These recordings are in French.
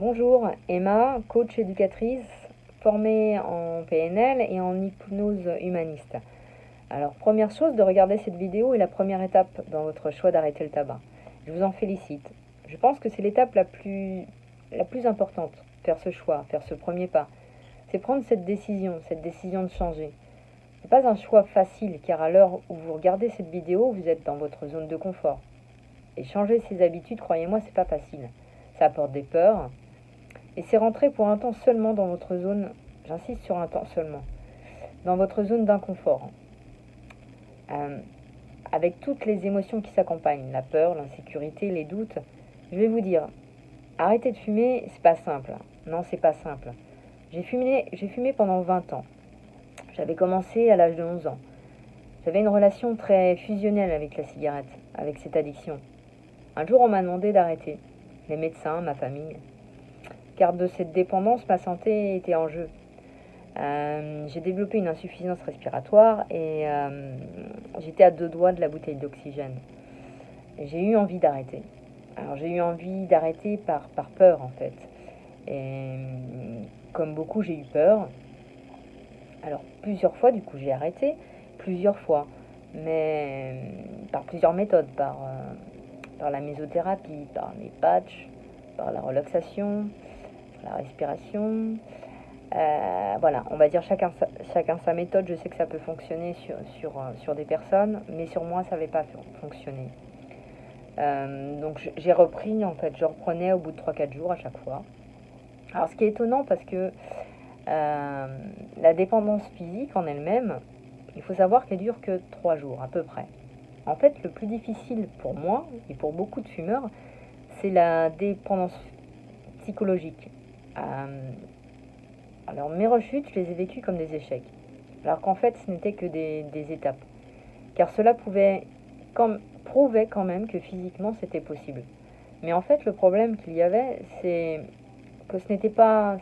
Bonjour, Emma, coach éducatrice, formée en PNL et en hypnose humaniste. Alors, première chose, de regarder cette vidéo est la première étape dans votre choix d'arrêter le tabac. Je vous en félicite. Je pense que c'est l'étape la plus importante, faire ce choix, faire ce premier pas. C'est prendre cette décision de changer. Ce n'est pas un choix facile, car à l'heure où vous regardez cette vidéo, vous êtes dans votre zone de confort. Et changer ses habitudes, croyez-moi, c'est pas facile. Ça apporte des peurs, et c'est rentrer pour un temps seulement dans votre zone, j'insiste sur un temps seulement, dans votre zone d'inconfort, euh, avec toutes les émotions qui s'accompagnent, la peur, l'insécurité, les doutes. Je vais vous dire, arrêter de fumer, c'est pas simple. Non, c'est pas simple. J'ai fumé pendant 20 ans. J'avais commencé à l'âge de 11 ans. J'avais une relation très fusionnelle avec la cigarette, avec cette addiction. Un jour, on m'a demandé d'arrêter. Les médecins, ma famille. Car de cette dépendance, ma santé était en jeu. J'ai développé une insuffisance respiratoire et j'étais à 2 doigts de la bouteille d'oxygène. J'ai eu envie d'arrêter. Alors j'ai eu envie d'arrêter par peur en fait. Et comme beaucoup, j'ai eu peur. Alors plusieurs fois, du coup, j'ai arrêté. Plusieurs fois. Mais par plusieurs méthodes. Par la mésothérapie, par les patchs, par la relaxation, par la respiration. Voilà, on va dire chacun sa méthode. Je sais que ça peut fonctionner sur des personnes, mais sur moi, ça n'avait pas fonctionné. Donc j'ai repris, en fait, je reprenais au bout de 3 4 jours à chaque fois. Alors ce qui est étonnant, parce que la dépendance physique en elle-même, il faut savoir qu'elle dure que 3 jours à peu près. En fait, le plus difficile pour moi, et pour beaucoup de fumeurs, c'est la dépendance psychologique. Euh, Alors mes rechutes, je les ai vécues comme des échecs, alors qu'en fait ce n'était que des étapes, car cela prouvait quand même que physiquement c'était possible. Mais en fait le problème qu'il y avait, c'est que c'était pas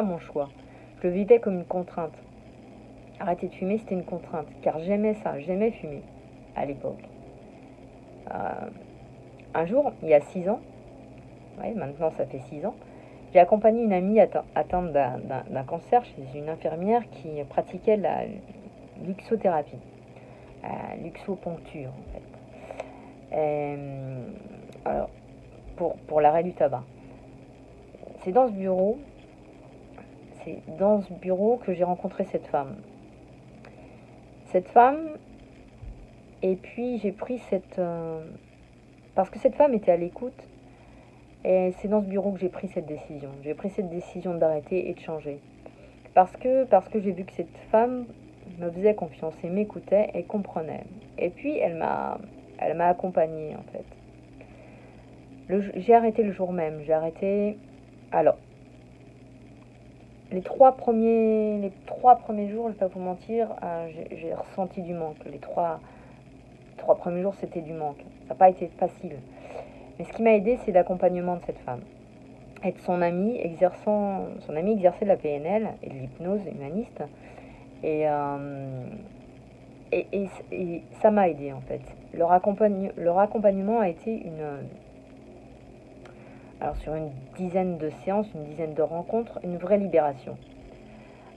mon choix. Je le vivais comme une contrainte. Arrêter de fumer, c'était une contrainte, car j'aimais ça, j'aimais fumer à l'époque. Euh, un jour, il y a 6 ans, ouais, maintenant ça fait 6 ans, j'ai accompagné une amie atteinte d'un cancer chez une infirmière qui pratiquait la luxothérapie, luxoponcture en fait. Alors, pour l'arrêt du tabac. C'est dans ce bureau, c'est dans ce bureau que j'ai rencontré cette femme. Cette femme, et puis j'ai pris parce que cette femme était à l'écoute, et c'est dans ce bureau que j'ai pris cette décision. J'ai pris cette décision d'arrêter et de changer. Parce que j'ai vu que cette femme me faisait confiance et m'écoutait et comprenait. Et puis elle m'a accompagnée en fait. J'ai arrêté le jour même. J'ai arrêté. Alors les trois premiers jours, je vais pas vous mentir, j'ai ressenti du manque. Les trois premiers jours, c'était du manque. Ça n'a pas été facile. Mais ce qui m'a aidé, c'est l'accompagnement de cette femme. Et de son ami exerçait de la PNL et de l'hypnose humaniste. Et, et ça m'a aidé en fait. Leur accompagnement a été alors sur une dizaine de séances, une dizaine de rencontres, une vraie libération.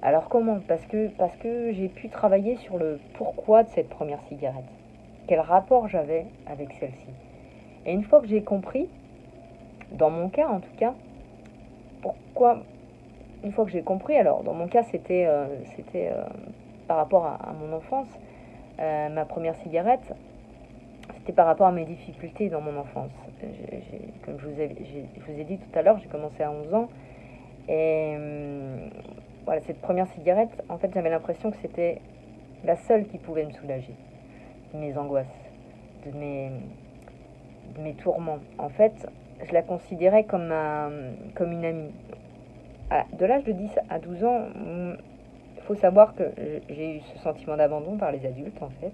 Alors comment? Parce que j'ai pu travailler sur le pourquoi de cette première cigarette. Quel rapport j'avais avec celle-ci. Et une fois que j'ai compris, dans mon cas en tout cas, pourquoi, une fois que j'ai compris, alors dans mon cas c'était par rapport à mon enfance, ma première cigarette, c'était par rapport à mes difficultés dans mon enfance. Comme je vous ai dit tout à l'heure, j'ai commencé à 11 ans. Et voilà, cette première cigarette, en fait, j'avais l'impression que c'était la seule qui pouvait me soulager de mes angoisses, de mes tourments. En fait, je la considérais comme une amie. De l'âge de 10 à 12 ans, il faut savoir que j'ai eu ce sentiment d'abandon par les adultes, en fait.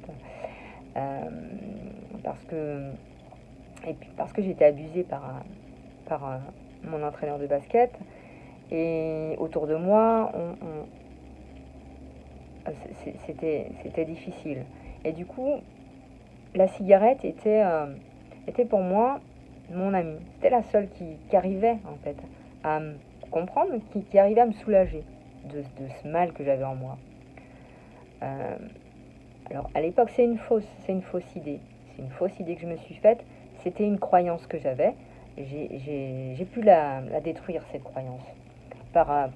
Euh, parce que et puis parce que j'étais abusée par mon entraîneur de basket, et autour de moi c'était difficile, et du coup la cigarette était pour moi mon amie. C'était la seule qui arrivait, en fait, à me comprendre, qui arrivait à me soulager de ce mal que j'avais en moi. Euh, alors, à l'époque, c'est une fausse idée. C'est une fausse idée que je me suis faite. C'était une croyance que j'avais. J'ai pu la détruire, cette croyance, par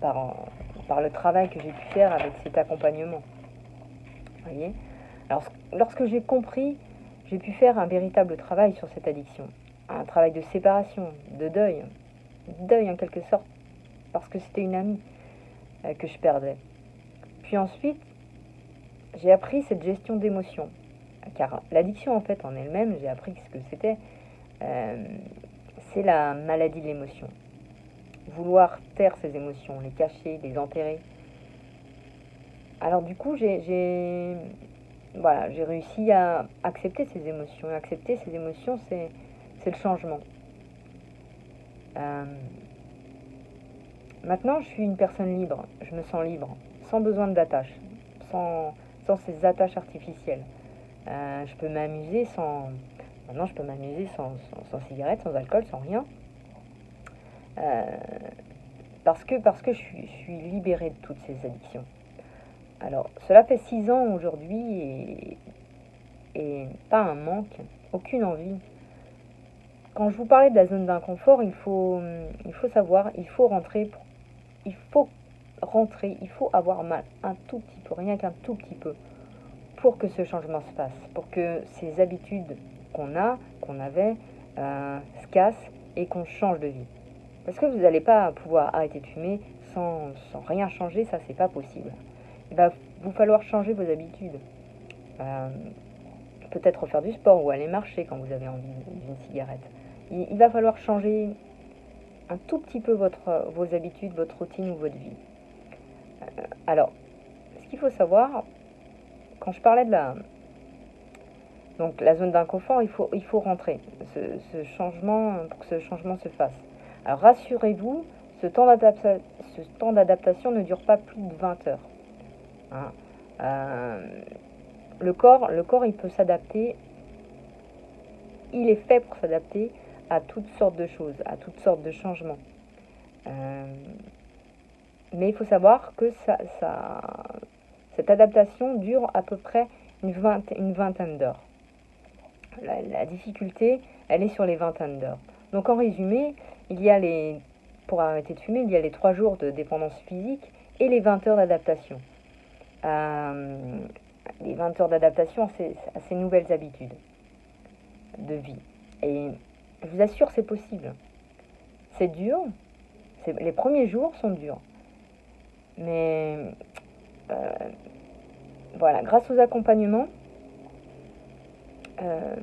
le travail que j'ai pu faire avec cet accompagnement. Vous voyez? Alors, lorsque j'ai compris, j'ai pu faire un véritable travail sur cette addiction. Un travail de séparation, de deuil. Deuil en quelque sorte, parce que c'était une amie que je perdais. Puis ensuite, j'ai appris cette gestion d'émotions. Car l'addiction, en fait, en elle-même, j'ai appris ce que c'était. Euh, c'est la maladie de l'émotion. Vouloir taire ses émotions, les cacher, les enterrer. Alors du coup, voilà, j'ai réussi à accepter ces émotions. Et accepter ces émotions, c'est le changement. Euh, Maintenant, je suis une personne libre. Je me sens libre, sans besoin d'attache, sans ces attaches artificielles. Je peux m'amuser sans... Maintenant, je peux m'amuser sans cigarette, sans alcool, sans rien. Euh, parce que je suis libérée de toutes ces addictions. Alors, cela fait 6 ans aujourd'hui et pas un manque, aucune envie. Quand je vous parlais de la zone d'inconfort, il faut savoir, il faut rentrer, il faut avoir mal, un tout petit peu, rien qu'un tout petit peu, pour que ce changement se fasse, pour que ces habitudes qu'on avait, se cassent et qu'on change de vie. Parce que vous n'allez pas pouvoir arrêter de fumer sans rien changer, ça c'est pas possible. Il va vous falloir changer vos habitudes. Euh, Peut-être faire du sport ou aller marcher quand vous avez envie d'une cigarette. Il va falloir changer un tout petit peu vos habitudes, votre routine ou votre vie. Alors, ce qu'il faut savoir, quand je parlais de la zone d'inconfort, il faut rentrer ce changement, pour que ce changement se fasse. Alors rassurez-vous, ce temps d'adaptation ne dure pas plus de 20 heures. Hein. Euh, le corps, il peut s'adapter, il est fait pour s'adapter à toutes sortes de choses, à toutes sortes de changements. Euh, mais il faut savoir que cette adaptation dure à peu près une vingtaine d'heures. La difficulté, elle est sur les vingtaines d'heures. Donc en résumé, pour arrêter de fumer, il y a les 3 jours de dépendance physique et les 20 heures d'adaptation. Euh, les 20 heures d'adaptation à ces nouvelles habitudes de vie. Et je vous assure, c'est possible. C'est dur. Les premiers jours sont durs. Mais euh, voilà, grâce aux accompagnements, euh,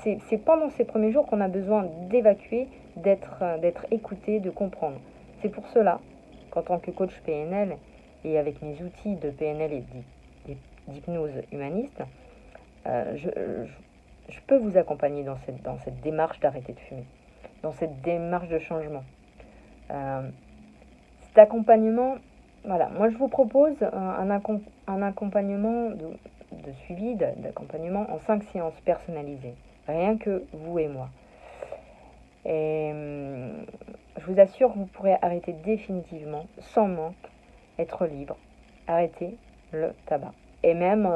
c'est pendant ces premiers jours qu'on a besoin d'évacuer, d'être écouté, de comprendre. C'est pour cela qu'en tant que coach PNL et avec mes outils de PNL et d'hypnose humaniste, je peux vous accompagner dans cette démarche d'arrêter de fumer, dans cette démarche de changement. Euh, Cet accompagnement, voilà, moi je vous propose un accompagnement de suivi, d'accompagnement en 5 séances personnalisées, rien que vous et moi. Et je vous assure que vous pourrez arrêter définitivement, sans manque, être libre, arrêter le tabac. Et même,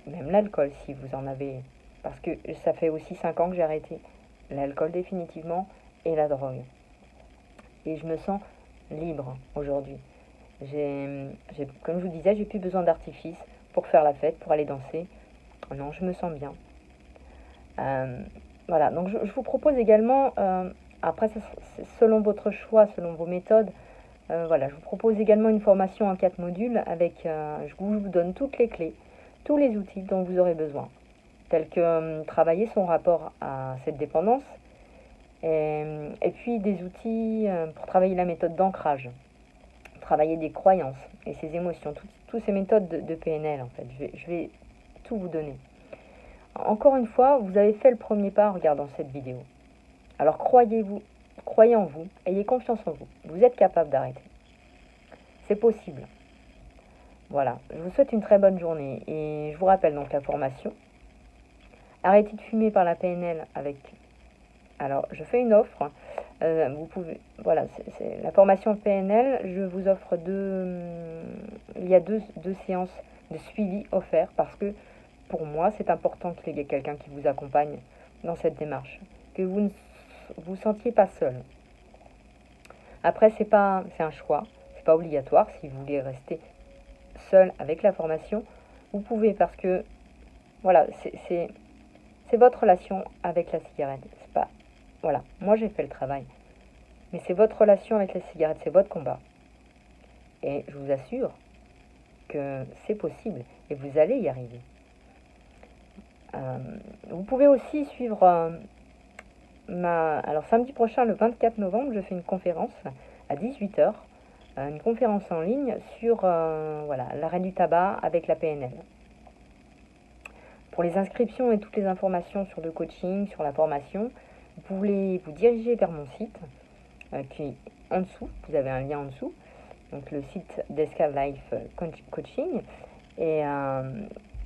même l'alcool, si vous en avez, parce que ça fait aussi 5 ans que j'ai arrêté l'alcool définitivement et la drogue. Et je me sens libre aujourd'hui. Comme je vous disais, j'ai plus besoin d'artifice pour faire la fête, pour aller danser. Non, je me sens bien. Euh, voilà, donc je vous propose également, après selon votre choix, selon vos méthodes, voilà, je vous propose également une formation en 4 modules avec, je vous donne toutes les clés, tous les outils dont vous aurez besoin, tels que travailler son rapport à cette dépendance, et puis des outils pour travailler la méthode d'ancrage, travailler des croyances et ses émotions, toutes ces méthodes de PNL en fait. Je vais tout vous donner. Encore une fois, vous avez fait le premier pas en regardant cette vidéo. Alors croyez en vous, ayez confiance en vous. Vous êtes capable d'arrêter. C'est possible. Voilà, je vous souhaite une très bonne journée et je vous rappelle donc la formation Arrêtez de fumer par la PNL avec... Alors, je fais une offre. Vous pouvez... Voilà, c'est la formation PNL. Je vous offre il y a deux séances de suivi offertes parce que pour moi, c'est important qu'il y ait quelqu'un qui vous accompagne dans cette démarche. Que vous ne vous sentiez pas seul. Après, c'est un choix. C'est pas obligatoire. Si vous voulez rester seul avec la formation, vous pouvez parce que, voilà, c'est votre relation avec la cigarette. C'est pas... Voilà, moi j'ai fait le travail. Mais c'est votre relation avec la cigarette, c'est votre combat. Et je vous assure que c'est possible et vous allez y arriver. Vous pouvez aussi suivre Alors samedi prochain, le 24 novembre, je fais une conférence à 18h. Une conférence en ligne sur voilà, l'arrêt du tabac avec la PNL. Pour les inscriptions et toutes les informations sur le coaching, sur la formation, vous pouvez vous diriger vers mon site qui est en dessous. Vous avez un lien en dessous. Donc le site d'Esca Life Coaching. Et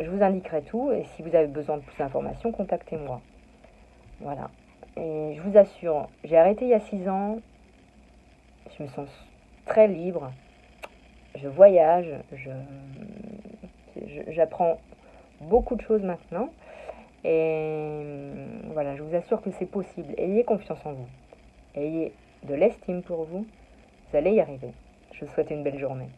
je vous indiquerai tout. Et si vous avez besoin de plus d'informations, contactez-moi. Voilà. Et je vous assure, j'ai arrêté il y a 6 ans. Je me sens très libre. Je voyage. J'apprends beaucoup de choses maintenant. Et voilà, je vous assure que c'est possible. Ayez confiance en vous. Ayez de l'estime pour vous. Vous allez y arriver. Je vous souhaite une belle journée.